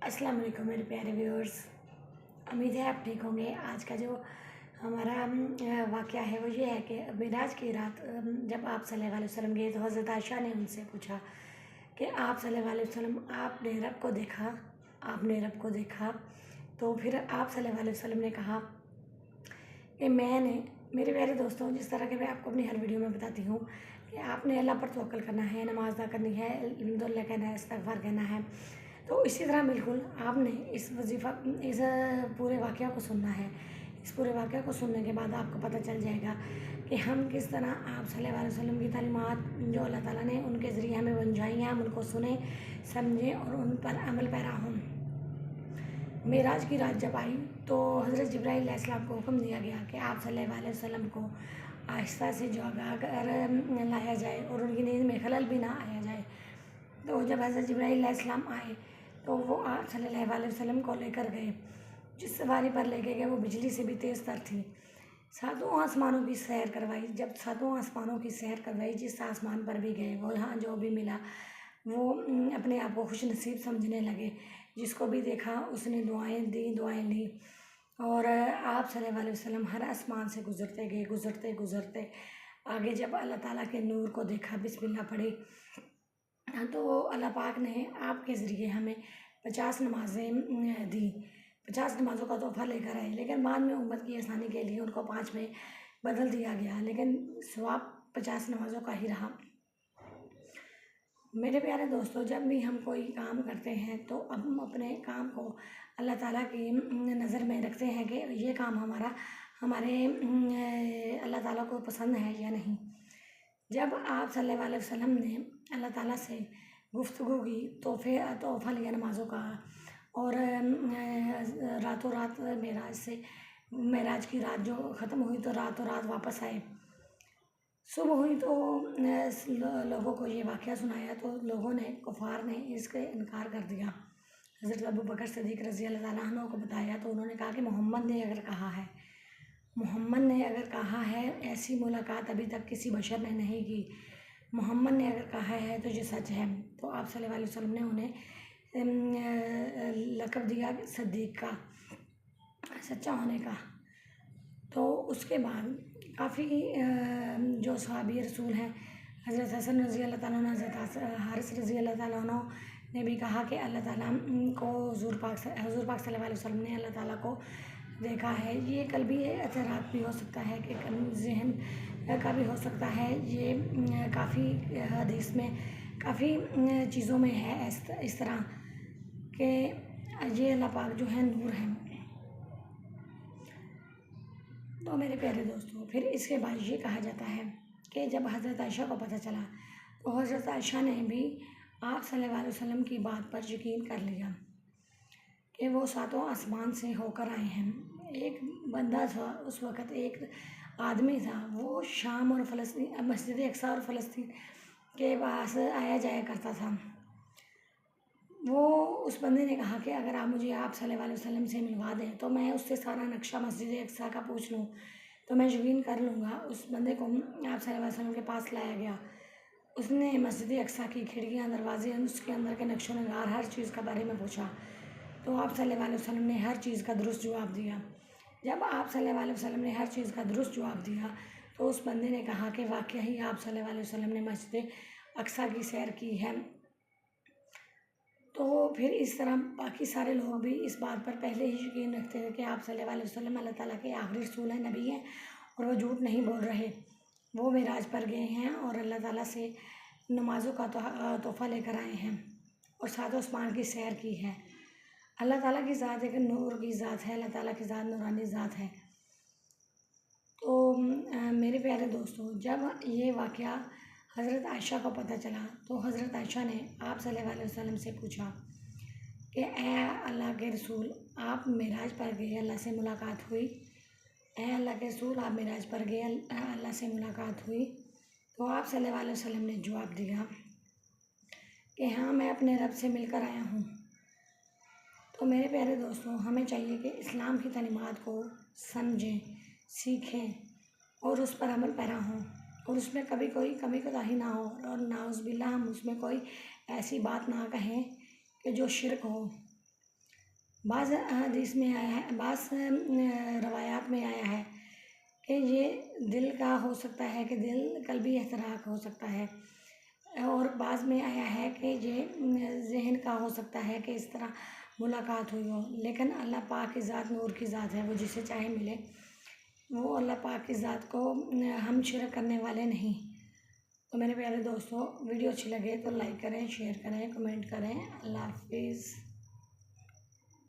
अस्सलाम वालेकुम मेरे प्यारे व्यूअर्स। उम्मीद है आप ठीक होंगे। आज का जो हमारा वाक़या है वो ये है कि मेराज की रात जब आप सल्लल्लाहु अलैहि वसल्लम गए तो हज़रत आयशा ने उनसे पूछा कि आप सल्लल्लाहु अलैहि वसल्लम आपने रब को देखा, आपने रब को देखा। तो फिर आप सल्लल्लाहु अलैहि वसल्लम ने कहा कि मैंने, मेरे प्यारे दोस्तों, जिस तरह के मैं आपको अपनी हर वीडियो में बताती हूँ कि आपने अल्लाह पर तवक्कुल करना है, नमाज़ अदा करनी है, अल्हम्दुलिल्लाह कहना है, इस्तिग़फ़ार कहना है। तो इसी तरह बिल्कुल आपने इस वजीफ़ा इस पूरे वाक़या को सुनना है। इस पूरे वाक़या को सुनने के बाद आपको पता चल जाएगा कि हम किस तरह आप सल्लल्लाहु अलैहि वसल्लम की तालीमात जो अल्लाह ताला ने उनके ज़रिए हमें समझाई हैं, हम उनको सुने, समझें और उन पर अमल पैरा हों। मेराज की रात जब आई तो हज़रत जिब्राईल अलैहिस्सलाम को हुक्म दिया गया कि आप सल्लल्लाहु अलैहि वसल्लम को आहिस्ता से जगा कर लाया जाए और उनकी नींद में खलल भी ना आया जाए। तो जब हज़रत जिब्राईल अलैहिस्सलाम आए तो वो आप सल्लल्लाहु अलैहि वसल्लम को लेकर गए। जिस सवारी पर लेके गए वो बिजली से भी तेज़ तर थी। सातों आसमानों की सैर करवाई। जब सातों आसमानों की सैर करवाई, जिस आसमान पर भी गए वो यहाँ जो भी मिला वो अपने आप को खुश नसीब समझने लगे। जिसको भी देखा उसने दुआएं दी, दुआएं ली। और आप सल्लल्लाहु अलैहि वसल्लम हर आसमान से गुज़रते गए, गुज़रते गुज़रते आगे जब अल्लाह ताला के नूर को देखा, बिस्मिल्लाह पढ़ी, तो अल्लाह पाक ने आपके ज़रिए हमें 50 नमाज़ें दी। 50 नमाज़ों का तोहफ़ा लेकर आए, लेकिन बाद में उम्मत की आसानी के लिए उनको 5 में बदल दिया गया, लेकिन सवाब 50 नमाज़ों का ही रहा। मेरे प्यारे दोस्तों, जब भी हम कोई काम करते हैं तो हम अपने काम को अल्लाह ताला की नज़र में रखते हैं कि ये काम हमारे अल्लाह ताला को पसंद है या नहीं। जब आप सल्लल्लाहु अलैहि वसल्लम ने अल्लाह ताला से गुफ्तगू की, तोहफ़ा लिया नमाज़ों का, और रातों रात मेराज की रात जो ख़त्म हुई तो रातों रात वापस आए। सुबह हुई तो लोगों को ये वाक़या सुनाया तो लोगों ने, कुफ़ार ने इसका इनकार कर दिया। हज़रत अबू बकर सिद्दीक़ रज़ी अल्लाह ताला अन्हु को बताया तो उन्होंने कहा कि मोहम्मद ने अगर कहा है, मोहम्मद ने अगर कहा है, ऐसी मुलाकात अभी तक किसी बशर ने नहीं की, मोहम्मद ने अगर कहा है तो ये सच है। तो आप सल्लल्लाहु अलैहि वसल्लम ने उन्हें लक़ब दिया सिद्दीक़ का, सच्चा होने का। तो उसके बाद काफ़ी जो सहाबी रसूल हैं, हज़रत हसन रज़ी अल्लाह ताला अन्हु, हज़रत हारिस रज़ी अल्लाह ताला अन्हु ने भी कहा कि अल्लाह ताला को हुज़ूर पाक सल्लल्लाहु अलैहि वसल्लम ने अल्लाह ताला को देखा है। ये कल्बी एतराफ़ भी हो सकता है कि ज़हन का भी हो सकता है। ये काफ़ी हदीस में काफ़ी चीज़ों में है इस तरह कि ये अल्लाह पाक जो है नूर है। तो मेरे प्यारे दोस्तों, फिर इसके बाद ये कहा जाता है कि जब हज़रत आयशा को पता चला तो हज़रत आयशा ने भी आप सल्लल्लाहु अलैहि वसल्लम की बात पर यकीन कर लिया कि वो सातों आसमान से होकर आए हैं। एक बंदा था उस वक़्त, एक आदमी था, वो शाम और फ़लस्तीन, मस्जिद अक़सा और फ़लस्तीन के पास आया जाया करता था। वो उस बंदे ने कहा कि अगर आप मुझे आप सल्लल्लाहु अलैहि वसल्लम से मिलवा दें तो मैं उससे सारा नक्शा मस्जिद अक़सा का पूछ लूँ तो मैं यकीन कर लूँगा। उस बंदे को आप सल्लल्लाहु अलैहि वसल्लम के पास लाया गया। उसने मस्जिद अक़सा की खिड़कियाँ, दरवाजे, उसके अंदर के नक्शो नगार, हर चीज़ के बारे में पूछा। तो आप सल्लल्लाहु अलैहि वसल्लम ने हर चीज़ का दुरुस्त जवाब दिया। जब आप सल्लल्लाहु अलैहि वसल्लम ने हर चीज़ का दुरुस्त जवाब दिया तो उस बंदे ने कहा कि वाक़ई ही आप सल्लल्लाहु अलैहि वसल्लम ने मस्जिद अक़सा की सैर की है। तो फिर इस तरह बाकी सारे लोग भी इस बात पर पहले ही यकीन रखते थे कि आप सल्लल्लाहु अलैहि वसल्लम अल्लाह ताला के आखिरी रसूल हैं, नबी हैं, और वो झूठ नहीं बोल रहे। वो मेराज पर गए हैं और अल्लाह ताला से नमाज़ों का तोहफ़ा लेकर आए हैं और सातों आसमान की सैर की है। अल्लाह ताला की ज़ात एक नूर की ज़ात है, अल्लाह ताला की ज़ात नूरानी ज़ात है। तो मेरे प्यारे दोस्तों, जब ये वाक़या हज़रत आयशा को पता चला तो हज़रत आयशा ने आप सल्लल्लाहु अलैहि वसल्लम से पूछा कि ए अल्लाह के रसूल, आप मेराज पर गए, अल्लाह से मुलाकात हुई? ए अल्लाह के रसूल, आप मेराज पर गए, अल्लाह से मुलाकात हुई? तो आप सल्लल्लाहु अलैहि वसल्लम ने जवाब दिया कि हाँ, मैं अपने रब से मिलकर आया हूँ। तो मेरे प्यारे दोस्तों, हमें चाहिए कि इस्लाम की तालीमात को समझें, सीखें और उस पर अमल पैरा हों और उसमें कभी कोई कमी कोताही ना हो और नाउज़ुबिल्लाह हम उसमें कोई ऐसी बात ना कहें कि जो शिर्क हो। बाज़ हदीस में आया है, बाज़ रवायात में आया है कि ये दिल का हो सकता है कि दिल कल्बी एहतराक हो सकता है, और बाज़ में आया है कि ये ज़हन का हो सकता है कि इस तरह मुलाकात हुई हो। लेकिन अल्लाह पाक की ज़ात नूर की ज़ात है, वो जिसे चाहे मिले। वो अल्लाह पाक की ज़ात को हम शिरक करने वाले नहीं। तो मेरे प्यारे दोस्तों, वीडियो अच्छी लगे तो लाइक करें, शेयर करें, कमेंट करें। अल्लाह हाफिज़।